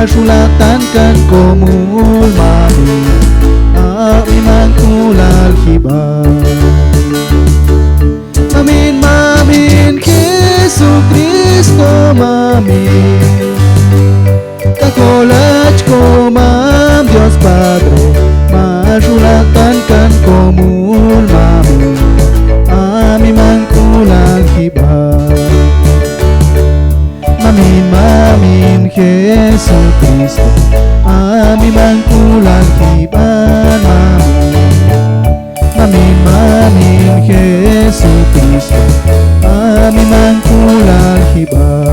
masulatan kan komul mami ami mangkulal hibah. Mamin mamin Jesu Kristo mamin, kakolach ko mam Dios Padre, masulatan kan komul mami ami mangkulal hibah. Mamin mamin Jesu Kristo ami mangkulal hibah mamin mamin Jesu Kristo ami mangkulal hibah.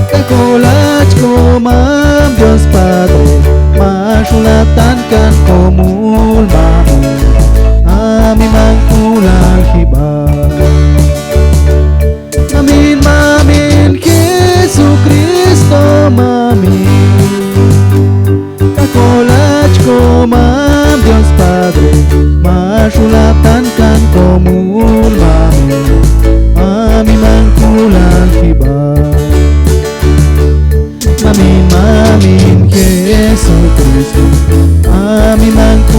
Kakolach ko mam Dios Padre, masulatan kan komul mami ami mangkulal hibah. Mamin mamin Jesu Kristo mami, kakolach ko mam Dios Padre, masulatan kan komul mami ami mangkulal hibah. Mamin mamin Jesu Kristo ami mangkulal